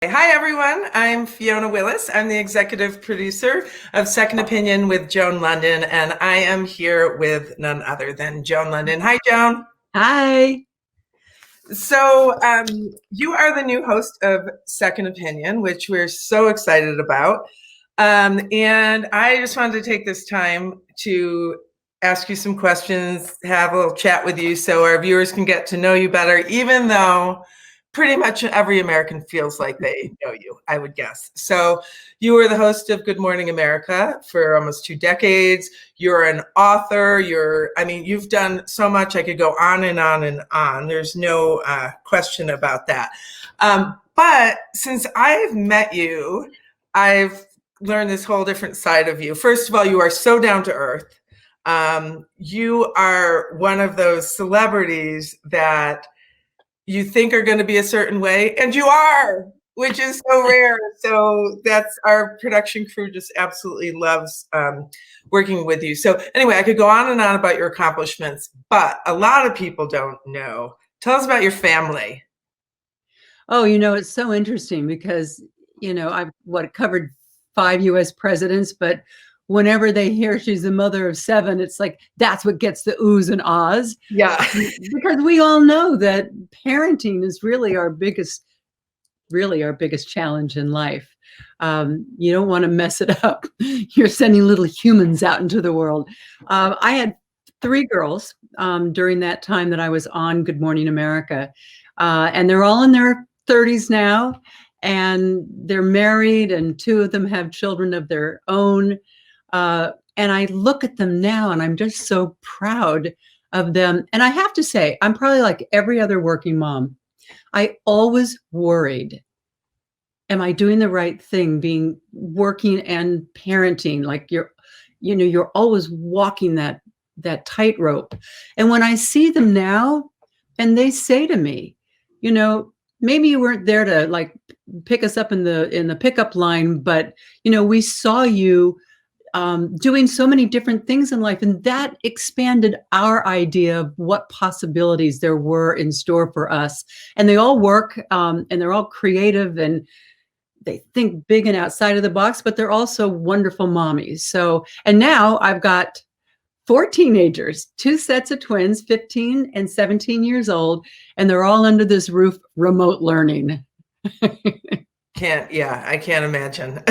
Hi, everyone. I'm Fiona Willis. I'm the executive producer of Second Opinion with Joan Lunden, and I am here with none other than Joan Lunden. Hi, Joan. Hi. So, you are the new host of Second Opinion, which we're so excited about. And I just wanted to take this time to ask you some questions, have a little chat with you so our viewers can get to know you better, even though pretty much every American feels like they know you, I would guess. So you were the host of Good Morning America for almost 2 decades. You're an author. You've done so much. I could go on and on and on. There's no question about that. But since I've met you, I've learned this whole different side of you. First of all, you are so down to earth. You are one of those celebrities that you think are going to be a certain way, and you are, which is so rare. So that's our production crew just absolutely loves working with you. So anyway, I could go on and on about your accomplishments, but a lot of people don't know. Tell us about your family. Oh, it's so interesting because, I've covered 5 US presidents, but whenever they hear she's the mother of 7, it's like, that's what gets the oohs and ahs. Yeah. Because we all know that parenting is really our biggest challenge in life. You don't want to mess it up. You're sending little humans out into the world. I had 3 girls during that time that I was on Good Morning America. And they're all in their 30s now, and they're married, and 2 of them have children of their own. And I look at them now and I'm just so proud of them. And I have to say, I'm probably like every other working mom. I always worried, am I doing the right thing, working and parenting? Like you're always walking that tightrope. And when I see them now and they say to me, maybe you weren't there to like pick us up in the pickup line, but we saw you doing so many different things in life, and that expanded our idea of what possibilities there were in store for us. And they all work, and they're all creative, and they think big and outside of the box, but they're also wonderful mommies. So, and now I've got 4 teenagers, 2 sets of twins, 15 and 17 years old, and they're all under this roof, remote learning. I can't imagine.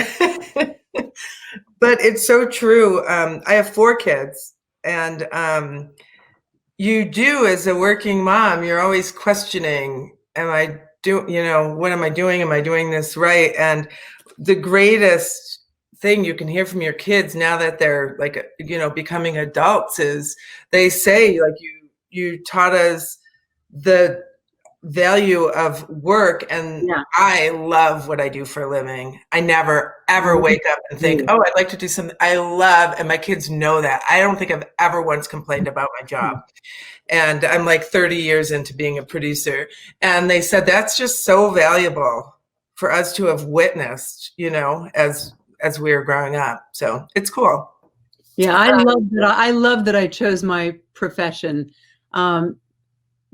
But it's so true. I have 4 kids, and you do, as a working mom, you're always questioning, what am I doing? Am I doing this right? And the greatest thing you can hear from your kids now that they're becoming adults is they say, like, you taught us the value of work, and Yeah. I love what I do for a living. I never ever wake up and think, oh, I'd like to do something I love, and my kids know that. I don't think I've ever once complained about my job. And I'm like 30 years into being a producer, and they said that's just so valuable for us to have witnessed, as we were growing up. So it's cool. Yeah, I love that I chose my profession.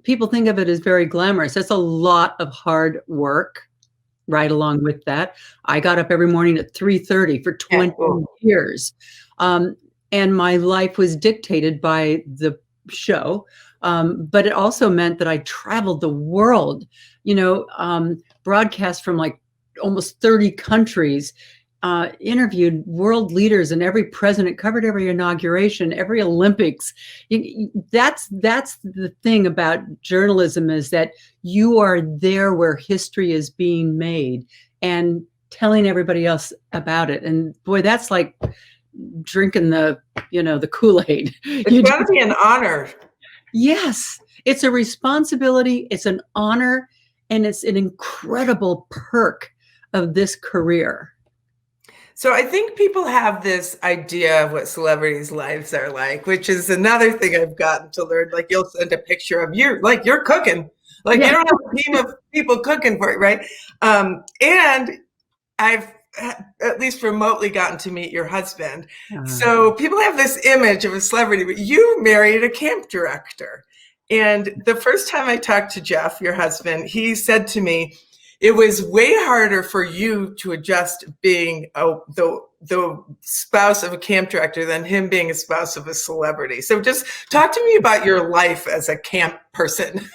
People think of it as very glamorous. It's a lot of hard work right along with that. I got up every morning at 3:30 for 20 years. And my life was dictated by the show. But it also meant that I traveled the world, broadcast from like almost 30 countries, interviewed world leaders and every president, covered every inauguration, every Olympics. That's the thing about journalism, is that you are there where history is being made and telling everybody else about it. And boy, that's like drinking the Kool-Aid. It's got to be an honor. Yes, it's a responsibility, it's an honor, and it's an incredible perk of this career. So I think people have this idea of what celebrities' lives are like, which is another thing I've gotten to learn. Like, you'll send a picture of you, like you're cooking, like you don't have a team of people cooking for you, right? And I've at least remotely gotten to meet your husband. So people have this image of a celebrity, but you married a camp director. And the first time I talked to Jeff, your husband, he said to me, it was way harder for you to adjust being the spouse of a camp director than him being a spouse of a celebrity. So just talk to me about your life as a camp person.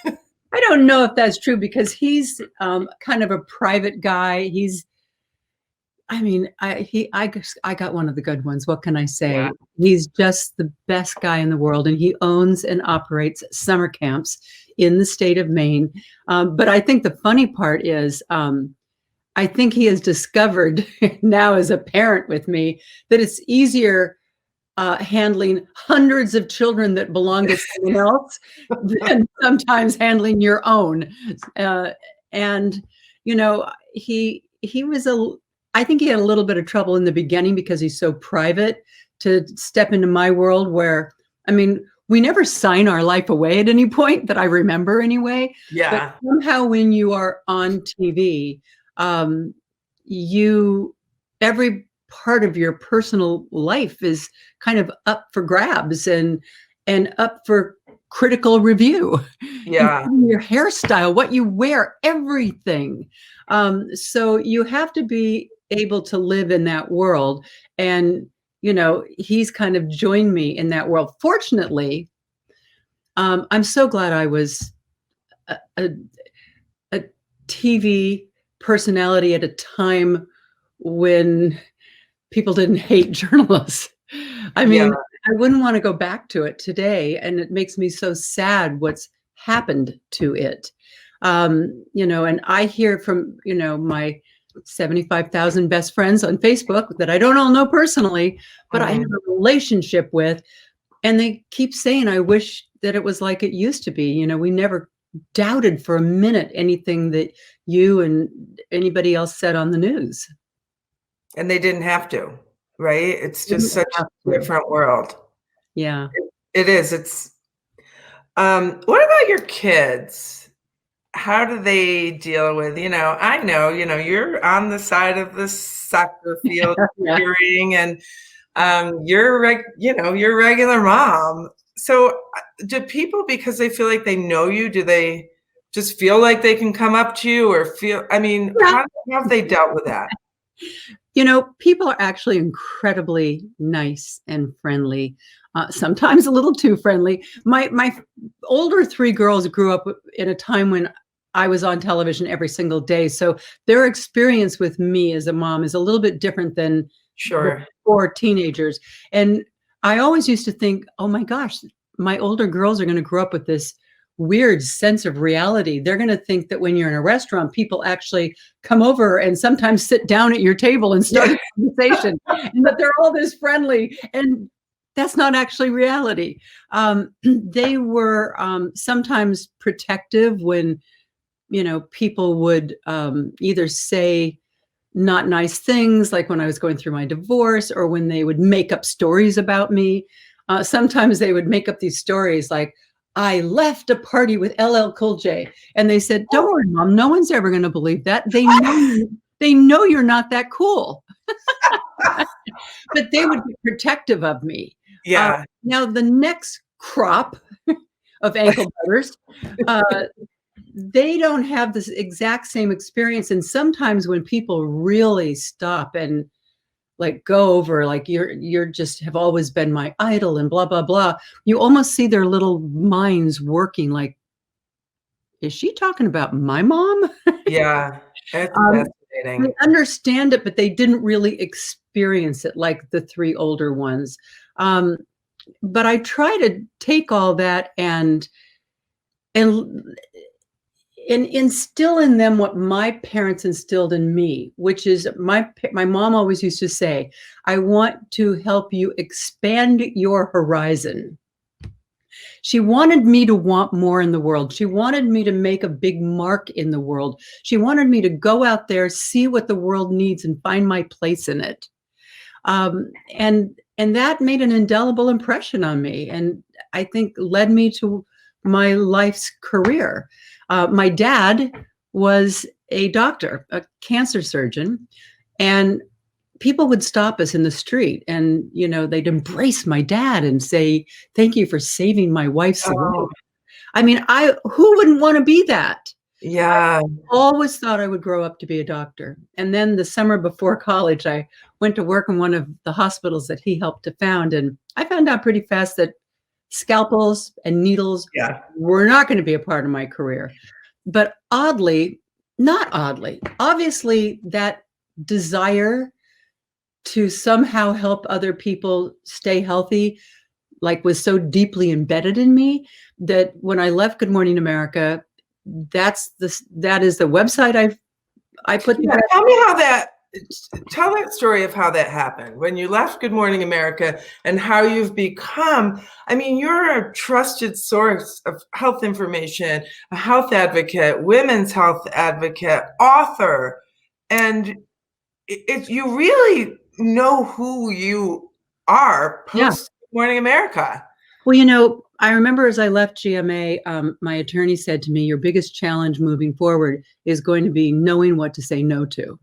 I don't know if that's true because he's kind of a private guy. I got one of the good ones. What can I say? Yeah. He's just the best guy in the world, and he owns and operates summer camps in the state of Maine. But I think the funny part is, I think he has discovered now as a parent with me that it's easier handling hundreds of children that belong to someone else than sometimes handling your own. And, you know, he was I think he had a little bit of trouble in the beginning because he's so private to step into my world where, I mean, we never sign our life away at any point that I remember anyway. Yeah. But somehow when you are on TV, every part of your personal life is kind of up for grabs and up for critical review. Yeah. Your hairstyle, what you wear, everything. So you have to be able to live in that world. And, you know, he's kind of joined me in that world. Fortunately, I'm so glad I was a TV personality at a time when people didn't hate journalists. I mean, Yeah. I wouldn't want to go back to it today. And it makes me so sad what's happened to it. You know, and I hear from, you know, my 75,000 best friends on Facebook that I don't all know personally, but I have a relationship with, and they keep saying, I wish that it was like it used to be. You know, we never doubted for a minute anything that you and anybody else said on the news. And they didn't have to, right? It's just such a different world. Yeah. It is. It's, what about your kids? How do they deal with, I know, you're on the side of the soccer field cheering and, you're regular mom. So do people, because they feel like they know you, do they just feel like they can come up to you or how have they dealt with that? You know, people are actually incredibly nice and friendly, sometimes a little too friendly. My older three girls grew up in a time when I was on television every single day. So their experience with me as a mom is a little bit different than for teenagers. And I always used to think, oh my gosh, my older girls are going to grow up with this weird sense of reality. They're going to think that when you're in a restaurant, people actually come over and sometimes sit down at your table and start a conversation, and that they're all this friendly. And that's not actually reality. They were sometimes protective when, people would either say not nice things, like when I was going through my divorce, or when they would make up stories about me. Sometimes they would make up these stories like, I left a party with LL Cool J. And they said, don't worry, Mom, no one's ever going to believe that. They know you're not that cool. But they would be protective of me. Yeah. Now, the next crop of ankle biters, they don't have this exact same experience. And sometimes when people really stop and like go over, like you're just have always been my idol and blah, blah, blah, you almost see their little minds working like, is she talking about my mom? Yeah. That's fascinating. They understand it, but they didn't really experience it like the three older ones. But I try to take all that and instill in them what my parents instilled in me, which is my mom always used to say, I want to help you expand your horizon. She wanted me to want more in the world. She wanted me to make a big mark in the world. She wanted me to go out there, see what the world needs and find my place in it. And that made an indelible impression on me, and I think led me to my life's career. My dad was a doctor, a cancer surgeon, and people would stop us in the street and, they'd embrace my dad and say, thank you for saving my wife's life. I mean, who wouldn't want to be that? Yeah. Always thought I would grow up to be a doctor. And then the summer before college, I went to work in one of the hospitals that he helped to found. And I found out pretty fast that scalpels and needles Yeah. were not going to be a part of my career. But oddly, not oddly, obviously that desire to somehow help other people stay healthy, like, was so deeply embedded in me that when I left Good Morning America, that is the website I put Yeah. together. Tell that story of how that happened when you left Good Morning America and how you've become. I mean, you're a trusted source of health information, a health advocate, women's health advocate, author, and you really know who you are Yeah. post Good Morning America. Well, I remember as I left GMA, my attorney said to me, your biggest challenge moving forward is going to be knowing what to say no to.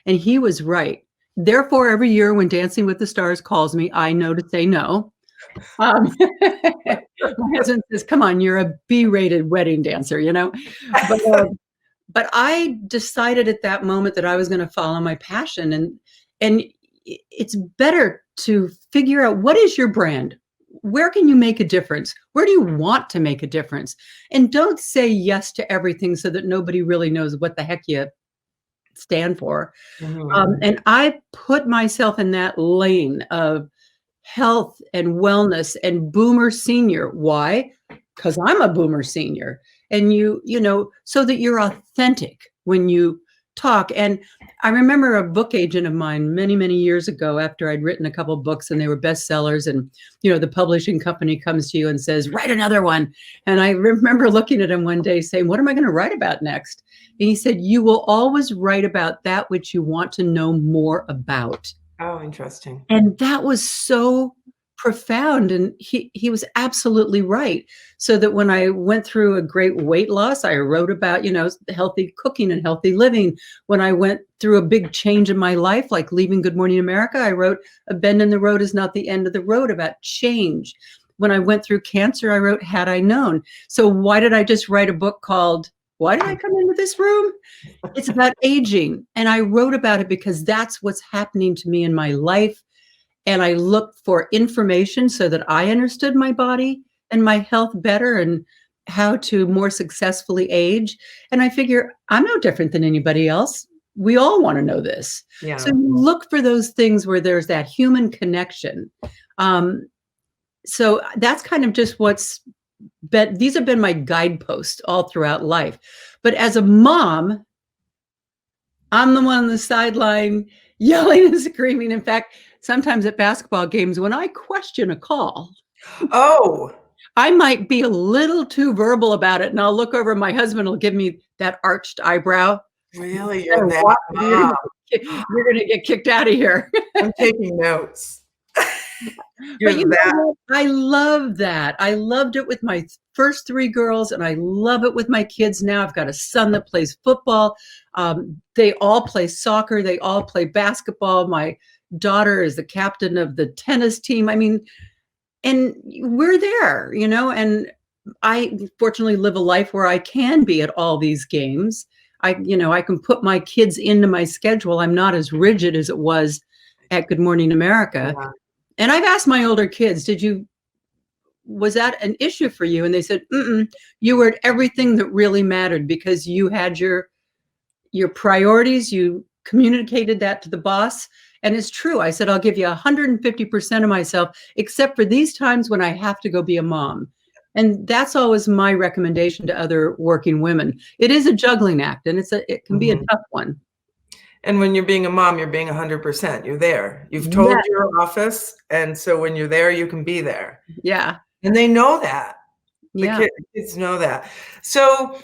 And he was right. Therefore, every year when Dancing with the Stars calls me, I know to say no. My husband says, come on, you're a B-rated wedding dancer, But I decided at that moment that I was going to follow my passion. And it's better to figure out, what is your brand? Where can you make a difference? Where do you want to make a difference? And don't say yes to everything so that nobody really knows what the heck you stand for. And I put myself in that lane of health and wellness and boomer senior. Why? Because I'm a boomer senior. And so that you're authentic when you talk. And I remember a book agent of mine many, many years ago, after I'd written a couple of books and they were bestsellers, and the publishing company comes to you and says, write another one. And I remember looking at him one day saying, what am I going to write about next? And he said, you will always write about that which you want to know more about. Oh, interesting. And that was so profound. And he was absolutely right. So that when I went through a great weight loss, I wrote about, healthy cooking and healthy living. When I went through a big change in my life, like leaving Good Morning America, I wrote A Bend in the Road is Not the End of the Road, about change. When I went through cancer, I wrote Had I Known. So why did I just write a book called Why Did I Come Into This Room? It's about aging. And I wrote about it because that's what's happening to me in my life. And I looked for information so that I understood my body and my health better and how to more successfully age. And I figure I'm no different than anybody else. We all want to know this. Yeah. So you look for those things where there's that human connection. So that's kind of just these have been my guideposts all throughout life. But as a mom, I'm the one on the sideline yelling and screaming. In fact, sometimes at basketball games, when I question a call, I might be a little too verbal about it, and I'll look over, my husband will give me that arched eyebrow. Really? You're that mom. You're going to get kicked out of here. I'm taking notes. I love that. I loved it with my first 3 girls, and I love it with my kids now. I've got a son that plays football. They all play soccer. They all play basketball. My daughter is the captain of the tennis team. I mean, and we're there, and I fortunately live a life where I can be at all these games. I can put my kids into my schedule. I'm not as rigid as it was at Good Morning America. Yeah. And I've asked my older kids, was that an issue for you? And they said, you were at everything that really mattered because you had your priorities. You communicated that to the boss. And it's true. I said, I'll give you 150% of myself, except for these times when I have to go be a mom. And that's always my recommendation to other working women. It is a juggling act, and it can be a tough one. And when you're being a mom, you're being 100%. You're there. You've told your office. And so when you're there, you can be there. Yeah. And they know that. Yeah. The kids know that. So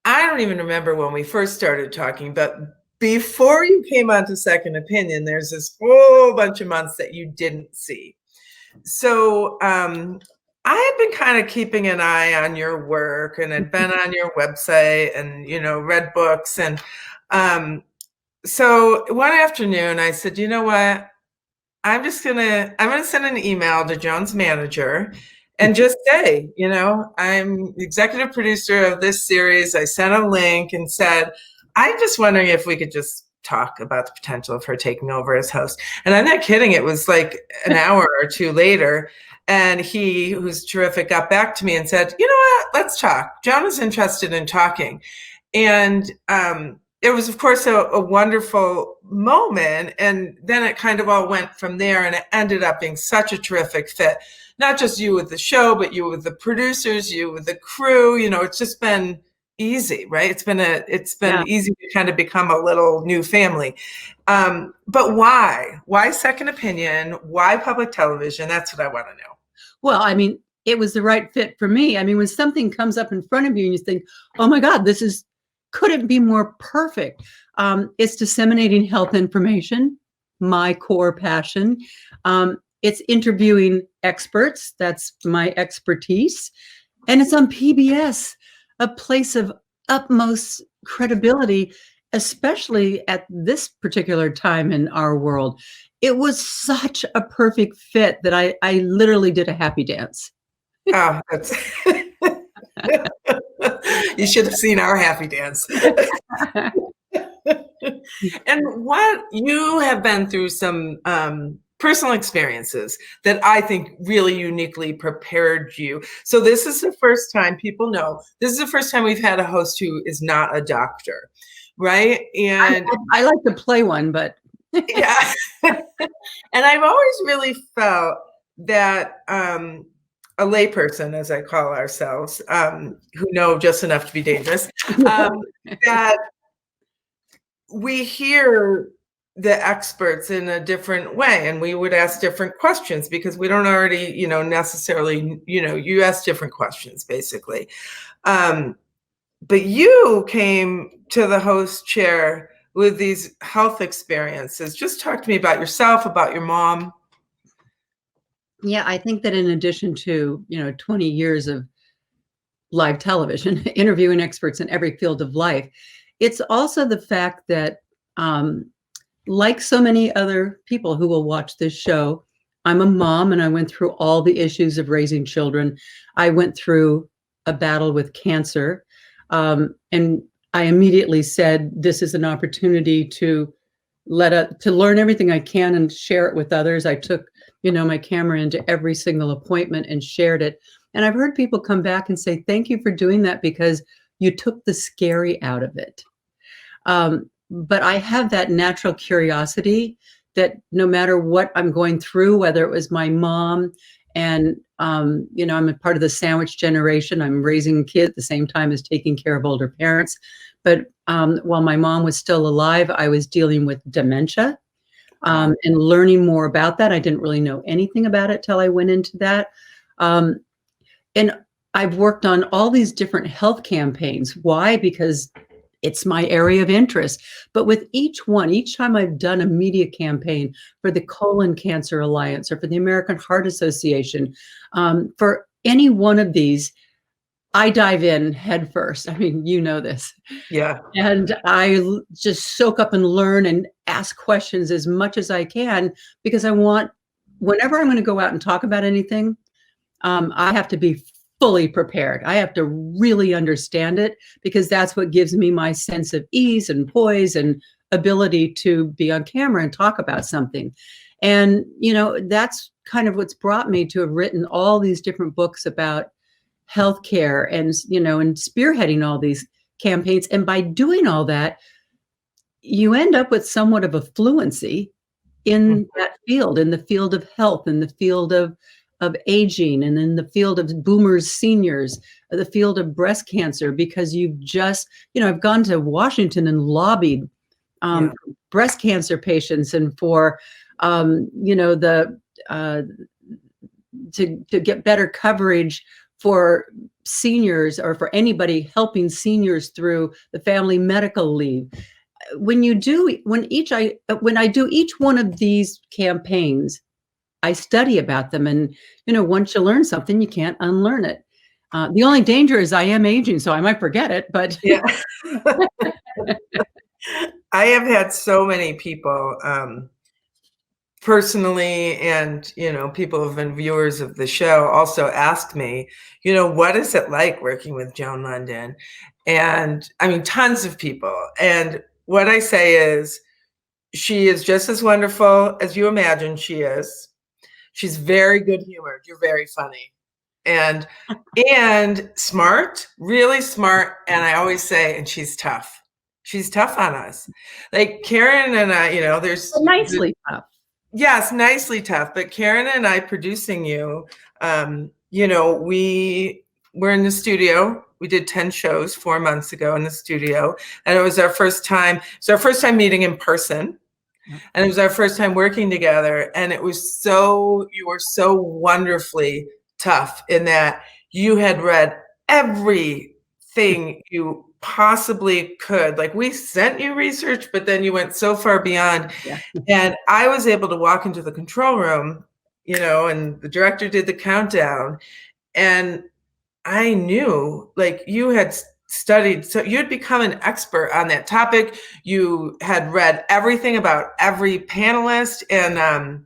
I don't even remember when we first started talking, but before you came on to Second Opinion, there's this whole bunch of months that you didn't see. So I had been kind of keeping an eye on your work and had been on your website and, read books. And so one afternoon I said, you know what? I'm going to send an email to Joan's manager and just say, I'm the executive producer of this series. I sent a link and said, I'm just wondering if we could just talk about the potential of her taking over as host. And I'm not kidding. It was like an hour or two later. And he, who's terrific, got back to me and said, you know what, let's talk. Joan is interested in talking. And it was, of course, a wonderful moment. And then it kind of all went from there. And it ended up being such a terrific fit. Not just you with the show, but you with the producers, you with the crew. It's just been easy, right? It's been easy to kind of become a little new family. But why? Why Second Opinion? Why public television? That's what I want to know. Well, I mean, it was the right fit for me. I mean, when something comes up in front of you and you think, oh my God, couldn't be more perfect. It's disseminating health information, my core passion. It's interviewing experts. That's my expertise. And it's on PBS, a place of utmost credibility, especially at this particular time in our world. It was such a perfect fit that I literally did a happy dance. Oh, that's you should have seen our happy dance. And what you have been through some personal experiences that I think really uniquely prepared you. So this is the first time, people know, this is the first time we've had a host who is not a doctor, right? And I like to play one, but yeah. And I've always really felt that a layperson, as I call ourselves, who know just enough to be dangerous, that we hear the experts in a different way, and we would ask different questions because we don't already, necessarily, you ask different questions basically. But you came to the host chair with these health experiences. Just talk to me about yourself, about your mom. Yeah, I think that in addition to, 20 years of live television, interviewing experts in every field of life, it's also the fact that, like so many other people who will watch this show, I'm a mom and I went through all the issues of raising children. I went through a battle with cancer, and I immediately said, this is an opportunity to learn everything I can and share it with others. I took, my camera into every single appointment and shared it. And I've heard people come back and say, thank you for doing that because you took the scary out of it. But I have that natural curiosity that no matter what I'm going through, whether it was my mom and, I'm a part of the sandwich generation. I'm raising kids at the same time as taking care of older parents. But while my mom was still alive, I was dealing with dementia and learning more about that. I didn't really know anything about it till I went into that. And I've worked on all these different health campaigns. Why? Because it's my area of interest. But with each time I've done a media campaign for the Colon Cancer Alliance or for the American Heart Association, for any one of these, I dive in head first. I mean, this. Yeah. And I just soak up and learn and ask questions as much as I can because I want, whenever I'm going to go out and talk about anything, I have to be fully prepared. I have to really understand it because that's what gives me my sense of ease and poise and ability to be on camera and talk about something. And, that's kind of what's brought me to have written all these different books about healthcare and, and spearheading all these campaigns. And by doing all that, you end up with somewhat of a fluency in that field, in the field of health, in the field of aging, and in the field of boomers, seniors, the field of breast cancer, because you've just, I've gone to Washington and lobbied breast cancer patients and for, to get better coverage for seniors or for anybody helping seniors through the family medical leave. When I do each one of these campaigns, I study about them. And, once you learn something, you can't unlearn it. The only danger is I am aging, so I might forget it, but. Yeah. I have had so many people personally, and people who've been viewers of the show also asked me, what is it like working with Joan Lunden? And I mean, tons of people. And what I say is, she is just as wonderful as you imagine she is. She's very good humored. You're very funny. And smart, really smart. And I always say, and she's tough. She's tough on us. Like Karen and I, there's Nicely tough. yes, nicely tough. But Karen and I producing you, we were in the studio. We did 10 shows 4 months ago in the studio. And it was our first time. It's our first time meeting in person. And it was our first time working together. And you were so wonderfully tough in that you had read everything you possibly could. Like, we sent you research, but then you went so far beyond. Yeah. And I was able to walk into the control room, and the director did the countdown. And I knew, like, you had studied, so you'd become an expert on that topic. You had read everything about every panelist, and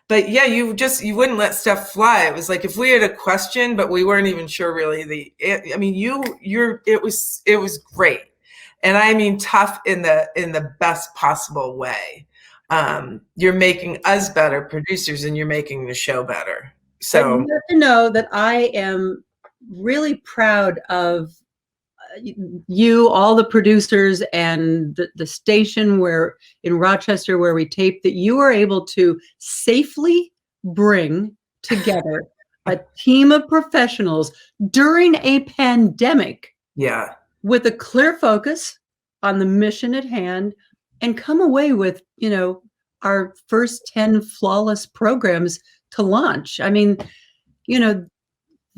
but yeah, you wouldn't let stuff fly. It was like, if we had a question, but we weren't even sure really it was great. And I mean, tough in the best possible way. You're making us better producers, and you're making the show better. So you have to know that I am really proud of you, all the producers, and the station in Rochester where we tape, that you are able to safely bring together a team of professionals during a pandemic. Yeah. With a clear focus on the mission at hand, and come away with, our first 10 flawless programs to launch. I mean,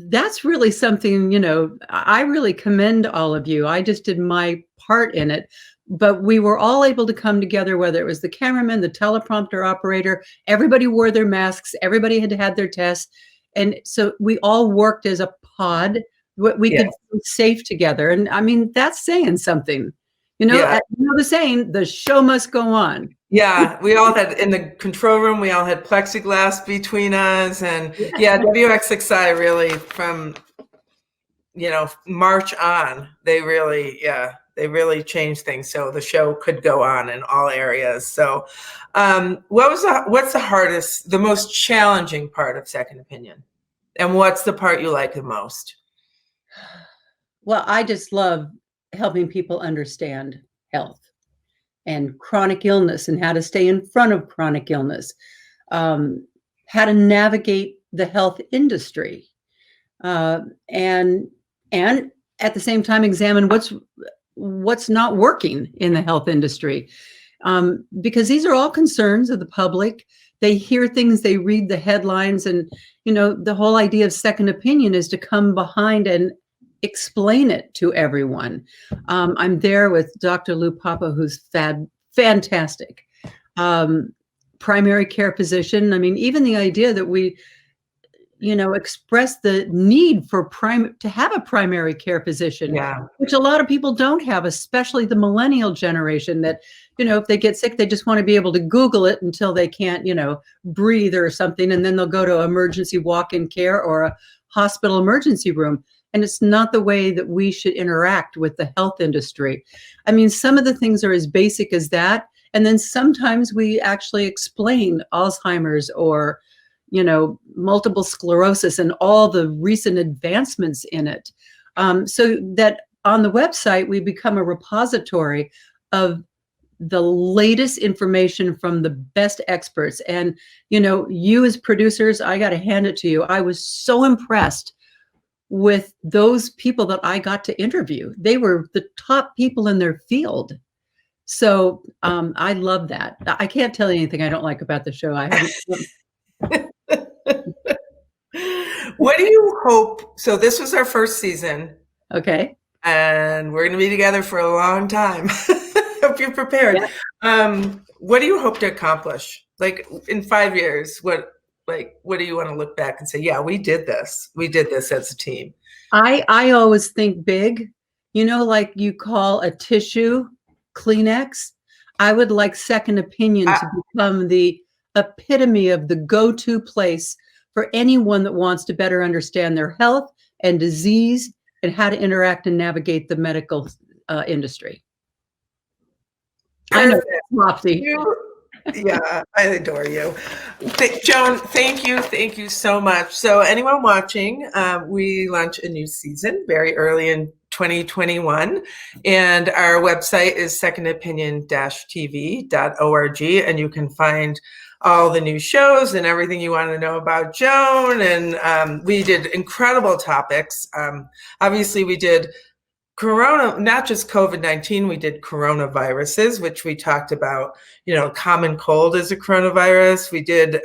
that's really something, I really commend all of you. I just did my part in it, but we were all able to come together, whether it was the cameraman, the teleprompter operator, everybody wore their masks, everybody had had their tests. And so we all worked as a pod. We could feel safe together. And I mean, that's saying something, the saying, the show must go on. Yeah, we all had, in the control room, we all had plexiglass between us. And WXXI really, from, March on, they really changed things. So the show could go on in all areas. So what's the most challenging part of Second Opinion? And what's the part you like the most? Well, I just love helping people understand health and chronic illness, and how to stay in front of chronic illness, how to navigate the health industry, and at the same time examine what's not working in the health industry, because these are all concerns of the public. They hear things, they read the headlines, and the whole idea of Second Opinion is to come behind and explain it to everyone. I'm there with Dr. Lou Papa, who's fantastic. Primary care physician. I mean, even the idea that we, express the need for to have a primary care physician, which a lot of people don't have, especially the millennial generation, that, if they get sick, they just want to be able to Google it until they can't, breathe or something. And then they'll go to emergency walk-in care or a hospital emergency room. And it's not the way that we should interact with the health industry. I mean, some of the things are as basic as that. And then sometimes we actually explain Alzheimer's or, multiple sclerosis and all the recent advancements in it. So that on the website, we become a repository of the latest information from the best experts. And, you as producers, I got to hand it to you. I was so impressed with those people that I got to interview. They were the top people in their field. So I love that. I can't tell you anything I don't like about the show. I haven't. What do you hope? So this was our first season. Okay. And we're going to be together for a long time. Hope you're prepared. Yeah. What do you hope to accomplish? Like, in 5 years, what do you want to look back and say, yeah, we did this. We did this as a team. I always think big, like you call a tissue Kleenex. I would like Second Opinion to become the epitome of the go-to place for anyone that wants to better understand their health and disease and how to interact and navigate the medical industry. Perfect. I know, Lofty. Yeah, I adore you. Joan, thank you so much. So anyone watching, we launch a new season very early in 2021, and our website is secondopinion-tv.org, and you can find all the new shows and everything you want to know about Joan. And we did incredible topics. Obviously, we did Corona, not just COVID-19, we did coronaviruses, which we talked about, common cold is a coronavirus. We did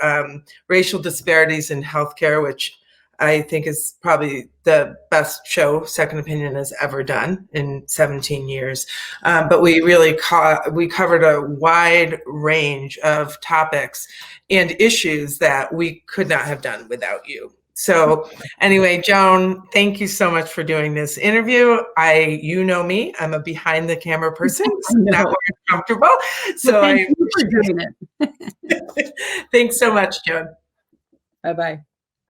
racial disparities in healthcare, which I think is probably the best show Second Opinion has ever done in 17 years. But we really we covered a wide range of topics and issues that we could not have done without you. So anyway, Joan, thank you so much for doing this interview. You know me, I'm a behind the camera person. It's not very comfortable. So thank you for doing it. Thanks so much, Joan. Bye-bye.